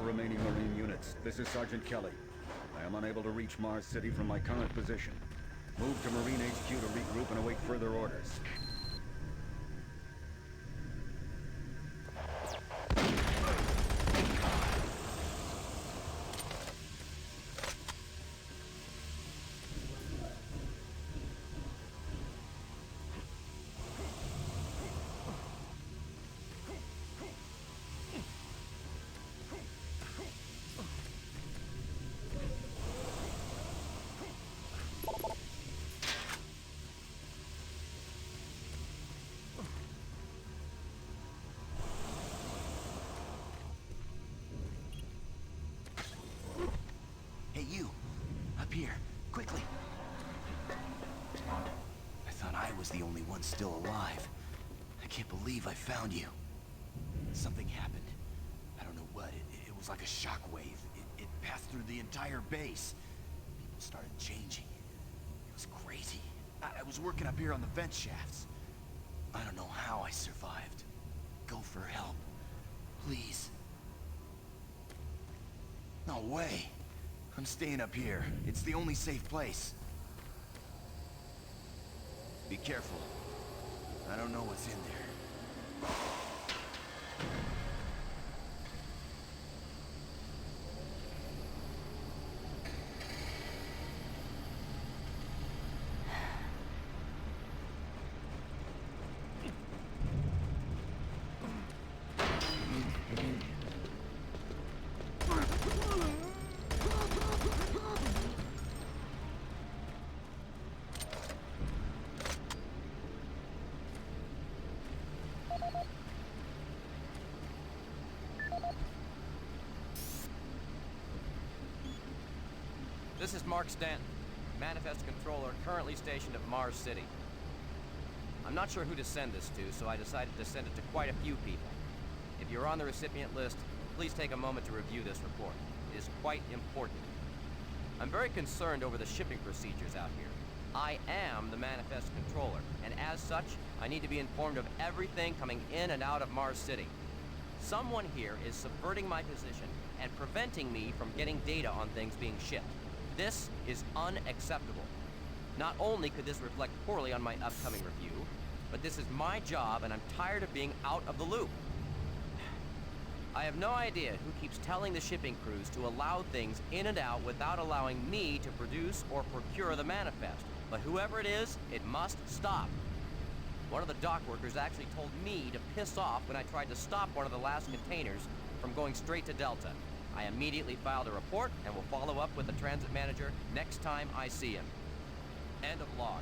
remaining Marine units. This is Sergeant Kelly. I am unable to reach Mars City from my current position. Move to Marine HQ to regroup and await further orders. Hey, you! Up here, quickly! I thought I was the only one still alive. I can't believe I found you. Something happened. I don't know what. It was like a shockwave. It passed through the entire base. People started changing. It was crazy. I was working up here on the vent shafts. I don't know how I survived. Go for help. Please. No way. I'm staying up here. It's the only safe place. Be careful. I don't know what's in there. This is Mark Stanton, Manifest Controller currently stationed at Mars City. I'm not sure who to send this to, so I decided to send it to quite a few people. If you're on the recipient list, please take a moment to review this report. It is quite important. I'm very concerned over the shipping procedures out here. I am the Manifest Controller, and as such, I need to be informed of everything coming in and out of Mars City. Someone here is subverting my position and preventing me from getting data on things being shipped. This is unacceptable. Not only could this reflect poorly on my upcoming review, but this is my job and I'm tired of being out of the loop. I have no idea who keeps telling the shipping crews to allow things in and out without allowing me to produce or procure the manifest. But whoever it is, it must stop. One of the dock workers actually told me to piss off when I tried to stop one of the last containers from going straight to Delta. I immediately filed a report and will follow up with the transit manager next time I see him. End of log.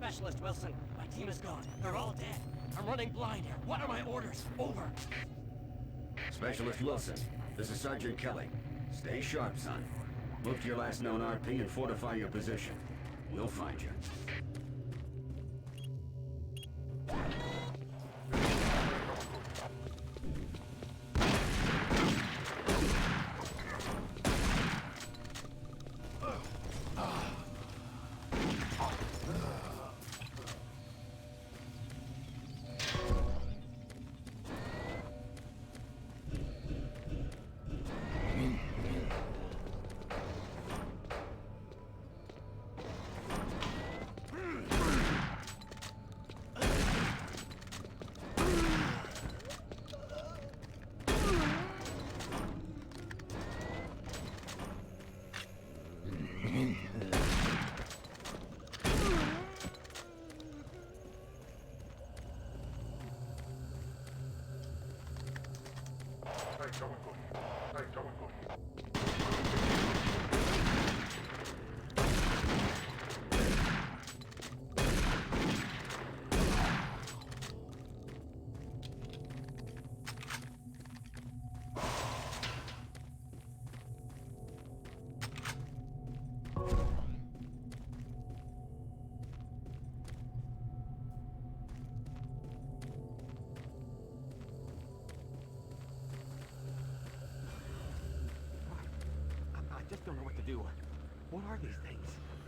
Specialist Wilson, my team is gone. They're all dead. I'm running blind here. What are my orders? Over. Specialist Wilson, this is Sergeant Kelly. Stay sharp, son. Move to your last known RP and fortify your position. We'll find you. just don't know what to do. What are these things?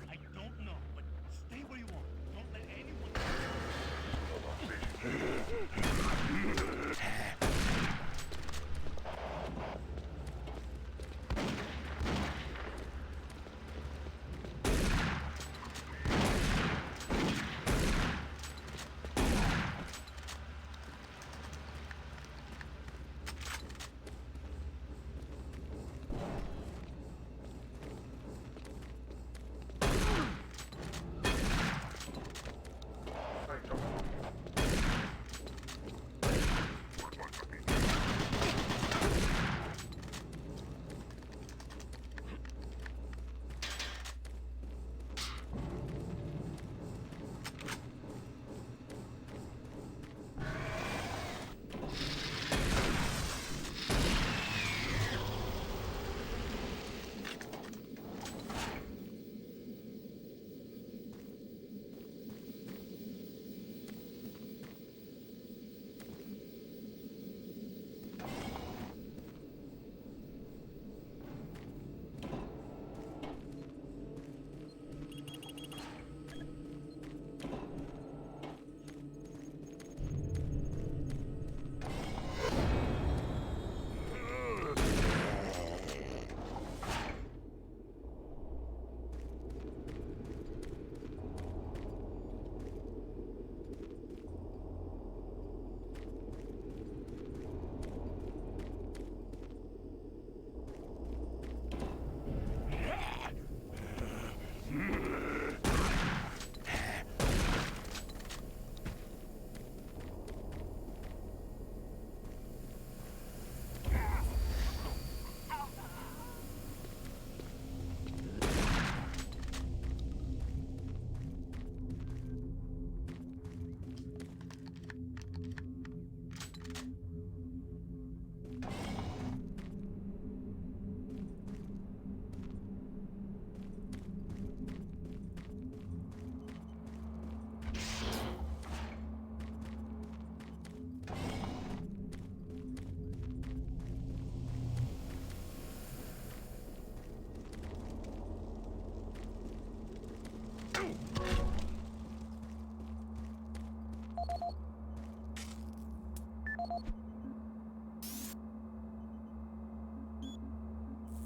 I don't know, but stay where you are. Don't let anyone...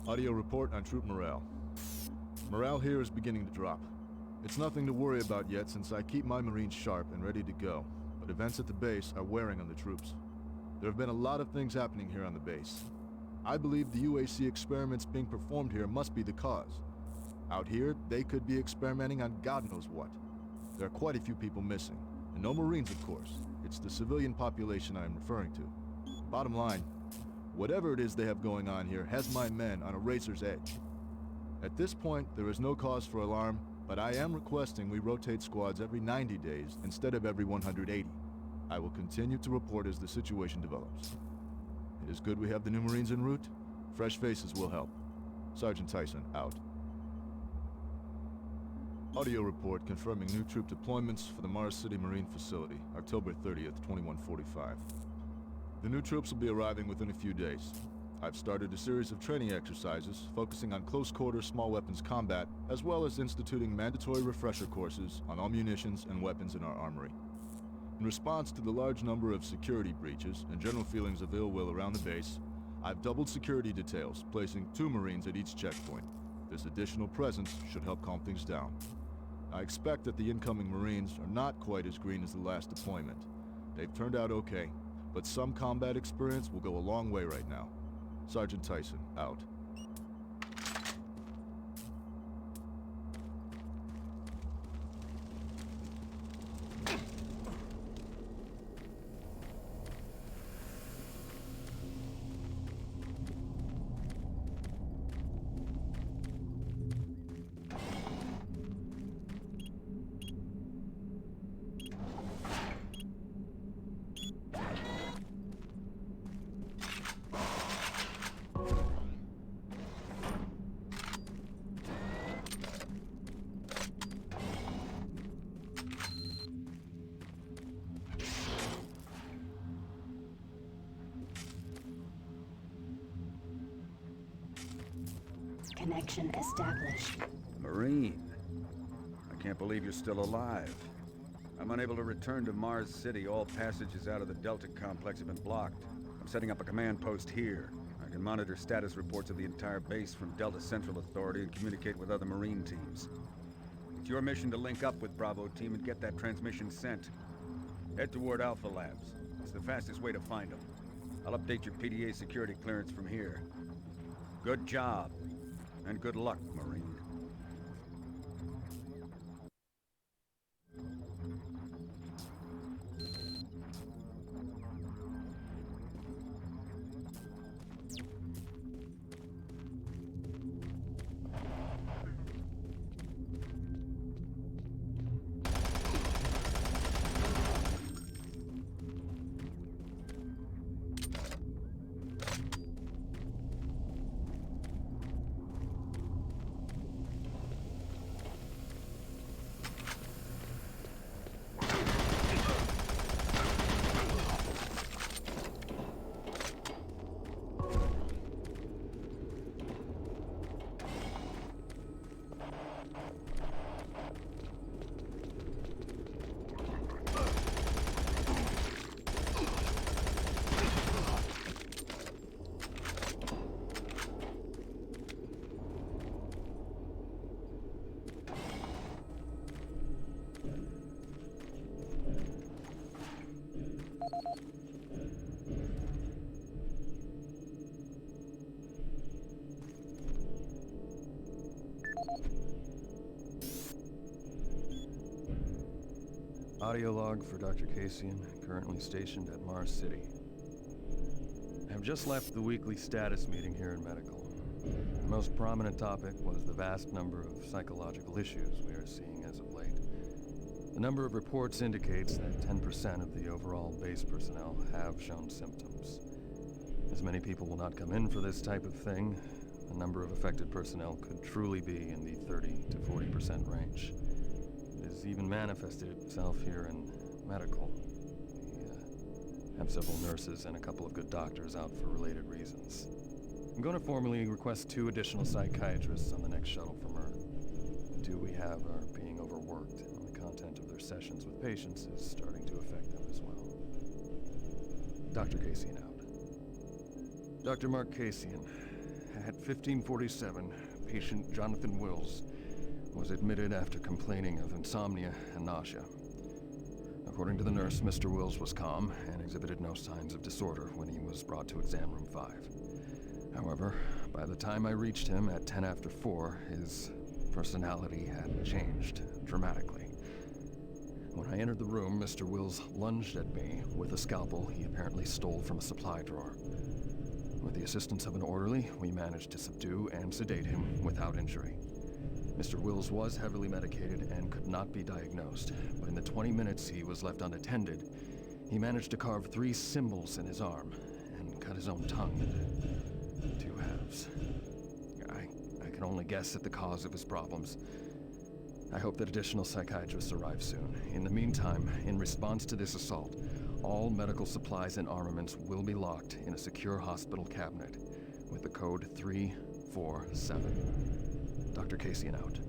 Audio report on troop morale. Morale here is beginning to drop. It's nothing to worry about yet since I keep my Marines sharp and ready to go, but events at the base are wearing on the troops. There have been a lot of things happening here on the base. I believe the UAC experiments being performed here must be the cause. Out here, they could be experimenting on God knows what. There are quite a few people missing, and no Marines, of course. It's the civilian population I am referring to. Bottom line, whatever it is they have going on here has my men on a razor's edge. At this point, there is no cause for alarm, but I am requesting we rotate squads every 90 days instead of every 180. I will continue to report as the situation develops. It is good we have the new Marines en route. Fresh faces will help. Sergeant Tyson, out. Audio report confirming new troop deployments for the Mars City Marine Facility, October 30th, 2145. The new troops will be arriving within a few days. I've started a series of training exercises focusing on close-quarter small weapons combat, as well as instituting mandatory refresher courses on all munitions and weapons in our armory. In response to the large number of security breaches and general feelings of ill will around the base, I've doubled security details, placing 2 Marines at each checkpoint. This additional presence should help calm things down. I expect that the incoming Marines are not quite as green as the last deployment. They've turned out okay, but some combat experience will go a long way right now. Sergeant Tyson, out. connection established. Marine. I can't believe you're still alive. I'm unable to return to Mars City. All passages out of the Delta complex have been blocked. I'm setting up a command post here. I can monitor status reports of the entire base from Delta Central Authority and communicate with other Marine teams. It's your mission to link up with Bravo Team and get that transmission sent. Head toward Alpha Labs. It's the fastest way to find them. I'll update your PDA security clearance from here. Good job, and good luck, Marine. Audio log for Dr. Cassian, currently stationed at Mars City. I have just left the weekly status meeting here in Medical. The most prominent topic was the vast number of psychological issues we are seeing as of late. The number of reports indicates that 10% of the overall base personnel have shown symptoms. As many people will not come in for this type of thing, the number of affected personnel could truly be in the 30 to 40% range. It has even manifested itself here in Medical. We have several nurses and a couple of good doctors out for related reasons. I'm going to formally request 2 additional psychiatrists on the next shuttle from Earth. The 2 we have are being overworked, and the content of their sessions with patients is starting to affect them as well. Dr. Cassian out. Dr. Mark Cassian. At 1547, patient Jonathan Wills was admitted after complaining of insomnia and nausea. According to the nurse, Mr. Wills was calm and exhibited no signs of disorder when he was brought to exam room 5. However, by the time I reached him at 10 after 4, his personality had changed dramatically. When I entered the room, Mr. Wills lunged at me with a scalpel he apparently stole from a supply drawer. With the assistance of an orderly, we managed to subdue and sedate him without injury. Mr. Wills was heavily medicated and could not be diagnosed, but in the 20 minutes he was left unattended, he managed to carve 3 symbols in his arm and cut his own tongue into 2 halves. I can only guess at the cause of his problems. I hope that additional psychiatrists arrive soon. In the meantime, in response to this assault, all medical supplies and armaments will be locked in a secure hospital cabinet with the code 347. Dr. Cassian out.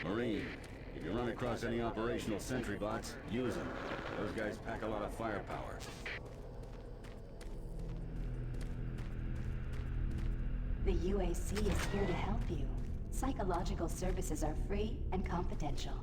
Marine, if you run across any operational sentry bots, use them. Those guys pack a lot of firepower. The UAC is here to help you. Psychological services are free and confidential.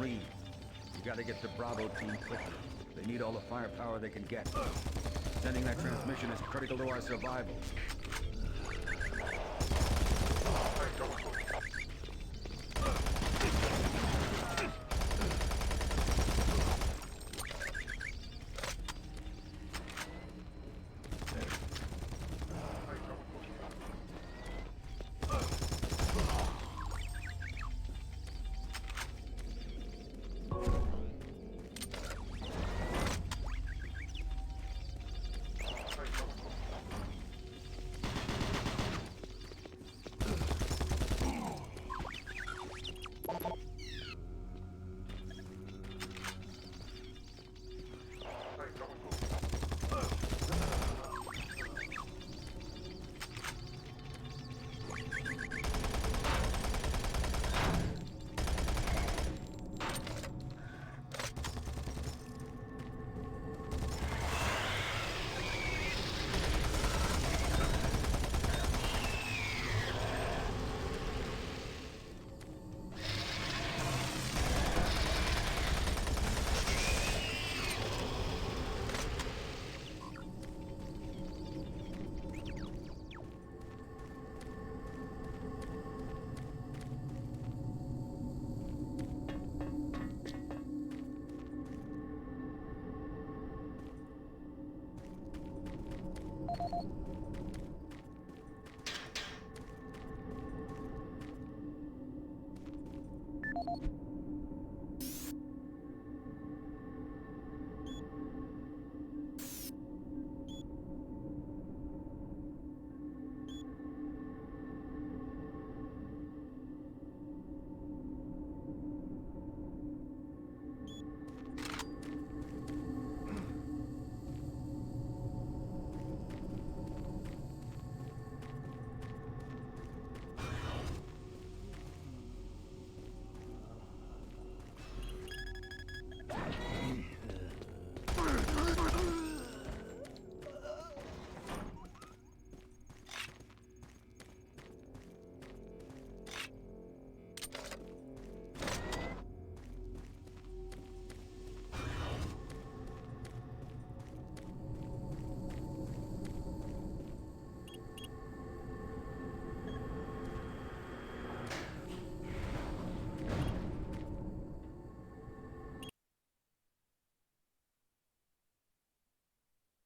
Marine, you gotta get the Bravo team quickly. They need all the firepower they can get. Sending that transmission is critical to our survival.